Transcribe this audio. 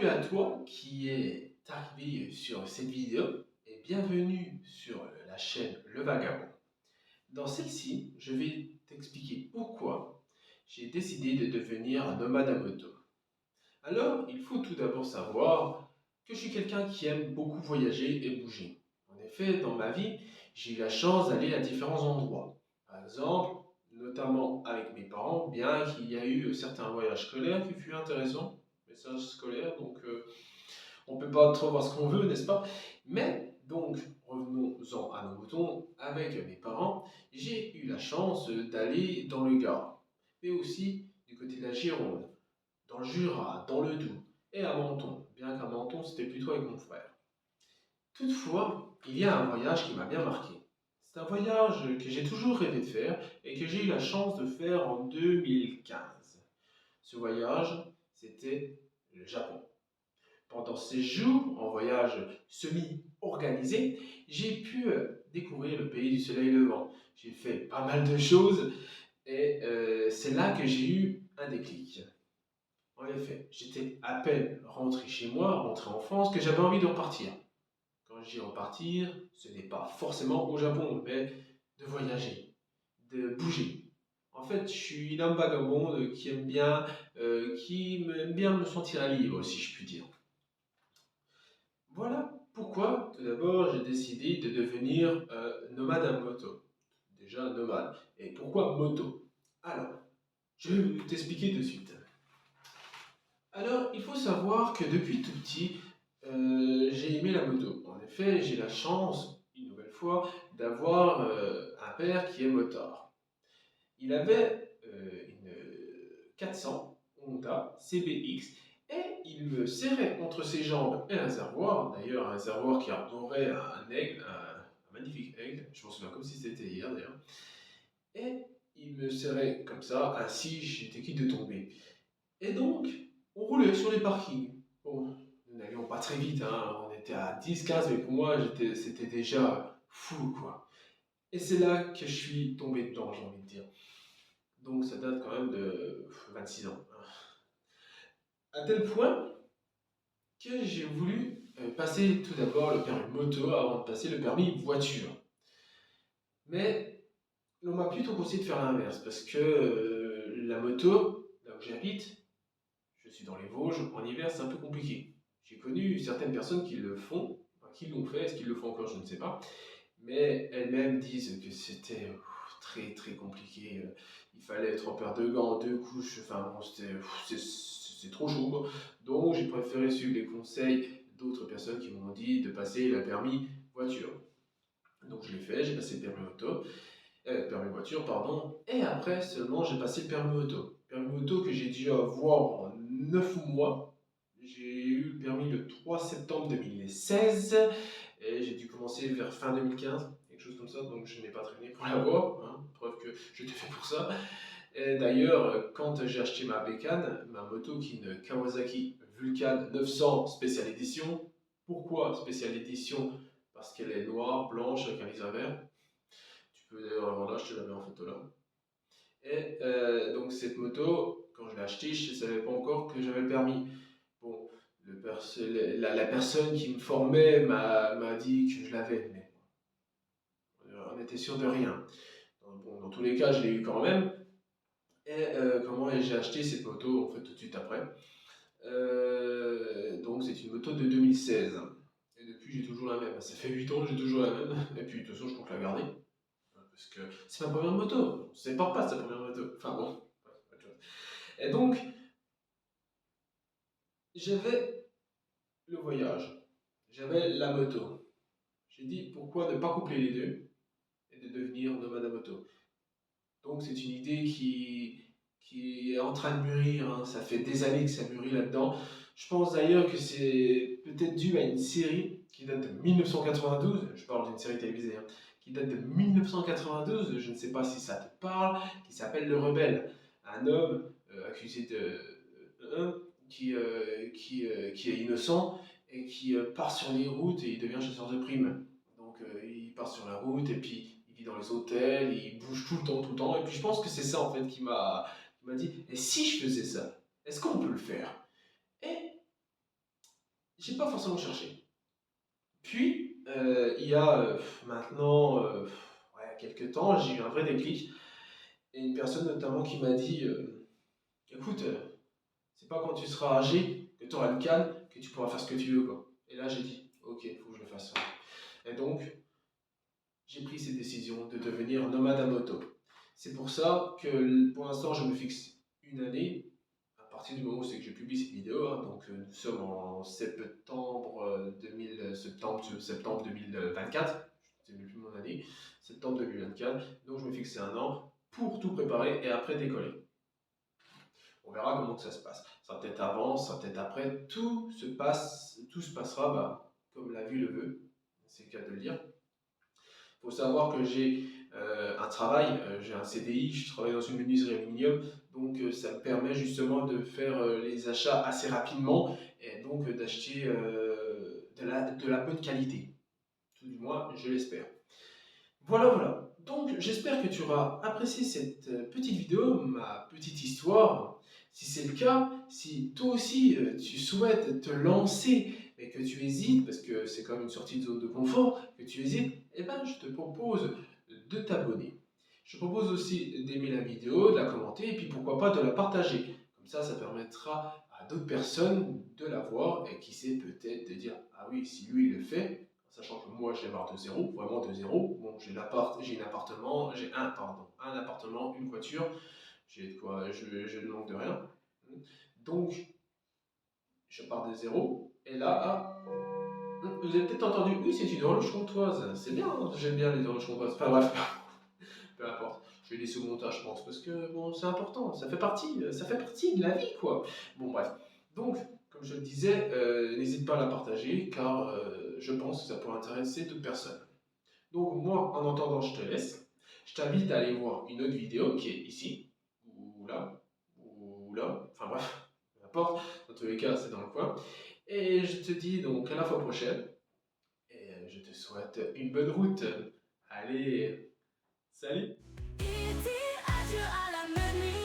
Salut à toi qui est arrivé sur cette vidéo et bienvenue sur la chaîne Le Vagabond. Dans celle-ci, je vais t'expliquer pourquoi j'ai décidé de devenir un nomade à moto. Alors, il faut tout d'abord savoir que je suis quelqu'un qui aime beaucoup voyager et bouger. En effet, dans ma vie, j'ai eu la chance d'aller à différents endroits. Par exemple, notamment avec mes parents, bien qu'il y a eu certains voyages scolaires qui furent intéressants, messages scolaires, donc on ne peut pas trop voir ce qu'on veut, n'est-ce pas? Mais donc, revenons-en à nos moutons, avec mes parents, j'ai eu la chance d'aller dans le Gard, mais aussi du côté de la Gironde, dans le Jura, dans le Doubs et à Menton, bien qu'à Menton c'était plutôt avec mon frère. Toutefois, il y a un voyage qui m'a bien marqué. C'est un voyage que j'ai toujours rêvé de faire et que j'ai eu la chance de faire en 2015. Ce voyage, c'était le Japon. Pendant ces jours en voyage semi-organisé, j'ai pu découvrir le pays du soleil levant. J'ai fait pas mal de choses et c'est là que j'ai eu un déclic. En effet, j'étais à peine rentré chez moi, rentré en France, que j'avais envie de repartir. Quand je dis repartir, ce n'est pas forcément au Japon, mais de voyager, de bouger. En fait, je suis un vagabond qui aime bien, aime bien me sentir libre, si je puis dire. Voilà pourquoi, tout d'abord, j'ai décidé de devenir nomade à moto. Déjà nomade. Et pourquoi moto? Alors, je vais t'expliquer de suite. Alors, il faut savoir que depuis tout petit, j'ai aimé la moto. En effet, j'ai la chance, une nouvelle fois, d'avoir un père qui est motard. Il avait une 400 Honda CBX et il me serrait entre ses jambes et un réservoir, d'ailleurs un réservoir qui arborait un aigle, un magnifique aigle, je m'en souviens comme si c'était hier d'ailleurs, et il me serrait comme ça, ainsi j'étais quitte de tomber. Et donc, on roulait sur les parkings. Bon, nous n'allions pas très vite, hein, on était à 10-15, mais pour moi c'était déjà fou quoi. Et c'est là que je suis tombé dedans, j'ai envie de dire. Donc ça date quand même de 26 ans. À tel point que j'ai voulu passer tout d'abord le permis moto avant de passer le permis voiture. Mais on m'a plutôt conseillé de faire l'inverse parce que la moto, là où j'habite, je suis dans les Vosges, en hiver c'est un peu compliqué. J'ai connu certaines personnes qui le font, enfin, qui l'ont fait, est-ce qu'ils le font encore, je ne sais pas, mais elles-mêmes disent que c'était très très compliqué. Il fallait être en paire de gants, deux couches, enfin bon, c'est trop chaud quoi. Donc j'ai préféré suivre les conseils d'autres personnes qui m'ont dit de passer le permis voiture. Donc je l'ai fait, j'ai passé le permis auto, permis voiture, pardon, et après seulement j'ai passé le permis auto. Permis auto que j'ai dû avoir en 9 mois. J'ai eu le permis le 3 septembre 2016 et j'ai dû commencer vers fin 2015, quelque chose comme ça, donc je n'ai pas traîné pour l'avoir, hein, preuve que j'étais fait pour ça. Et d'ailleurs, quand j'ai acheté ma bécane, ma moto qui est une Kawasaki Vulcan 900 spéciale édition, pourquoi spéciale édition? Parce qu'elle est noire, blanche avec un viseur vert. Tu peux d'ailleurs la voir là, je te la mets en photo là. Et donc cette moto, quand je l'ai achetée, je ne savais pas encore que j'avais le permis. Bon, la personne qui me formait m'a dit que je l'avais, mais on était sûr de rien. Bon, dans tous les cas, je l'ai eu quand même. Et comment j'ai acheté cette moto en fait tout de suite après. Donc c'est une moto de 2016. Et depuis, j'ai toujours la même. Ça fait 8 ans, j'ai toujours la même. Et puis de toute façon, je compte la garder. Parce que c'est ma première moto. On ne sépare pas de sa première moto. Enfin bon, ouais, autre chose. Et donc, j'avais le voyage. J'avais la moto. J'ai dit pourquoi ne pas coupler les deux et de devenir nomade à moto. Donc c'est une idée qui est en train de mûrir, hein. Ça fait des années que ça mûrit là-dedans. Je pense d'ailleurs que c'est peut-être dû à une série qui date de 1992, je parle d'une série télévisée, hein, qui date de 1992, je ne sais pas si ça te parle, qui s'appelle Le Rebelle. Un homme accusé qui est innocent et qui part sur les routes et il devient chasseur de primes. Donc il part sur la route et puis il vit dans les hôtels, il bouge tout le temps, tout le temps. Et puis je pense que c'est ça en fait qui m'a dit, et si je faisais ça, est-ce qu'on peut le faire? Et j'ai pas forcément cherché. Puis, il y a maintenant ouais, quelques temps, j'ai eu un vrai déclic. Et une personne notamment qui m'a dit écoute, c'est pas quand tu seras âgé, que tu auras le calme, que tu pourras faire ce que tu veux, quoi. Et là, j'ai dit ok, il faut que je le fasse. Et donc, j'ai pris cette décision de devenir nomade à moto. C'est pour ça que pour l'instant, je me fixe une année. À partir du moment où c'est que je publie cette vidéo, hein, donc nous sommes en septembre 2024, je ne sais plus mon année, septembre 2024, donc je me fixe un an pour tout préparer et après décoller. On verra comment que ça se passe. Ça sera peut-être avant, ça sera peut-être après, tout se passera bah, comme la vie le veut, c'est le cas de le dire. Il faut savoir que j'ai un travail, j'ai un CDI, je travaille dans une menuiserie aluminium, donc ça me permet justement de faire les achats assez rapidement et donc d'acheter de la bonne qualité. Tout du moins, je l'espère. Voilà, voilà. Donc j'espère que tu auras apprécié cette petite vidéo, ma petite histoire. Si c'est le cas, si toi aussi tu souhaites te lancer et que tu hésites, parce que c'est quand même une sortie de zone de confort, que tu hésites, eh ben, je te propose de t'abonner. Je te propose aussi d'aimer la vidéo, de la commenter et puis pourquoi pas de la partager. Comme ça permettra à d'autres personnes de la voir et qui sait peut-être de dire ah oui, si lui il le fait, sachant que moi je démarre de zéro, vraiment de zéro. Bon, j'ai un appartement, un appartement, une voiture, j'ai de quoi, je ne manque de rien. Donc, je pars de zéro. Et là, ah, vous avez peut-être entendu, oui, c'est une horloge comptoise. C'est bien, hein, j'aime bien les horloges comptoises. Enfin bref, peu importe. Je vais laisser au montage, je pense, parce que bon, c'est important. Ça fait partie de la vie, quoi. Bon, bref. Donc, comme je le disais, n'hésite pas à la partager, car je pense que ça pourrait intéresser d'autres personnes. Donc moi, en attendant, je te laisse. Je t'invite à aller voir une autre vidéo qui est ici, ou là, enfin bref, peu importe. Dans tous les cas, c'est dans le coin. Et je te dis donc à la fois prochaine. Et je te souhaite une bonne route. Allez, salut! Il dit adieu à la menuiserie.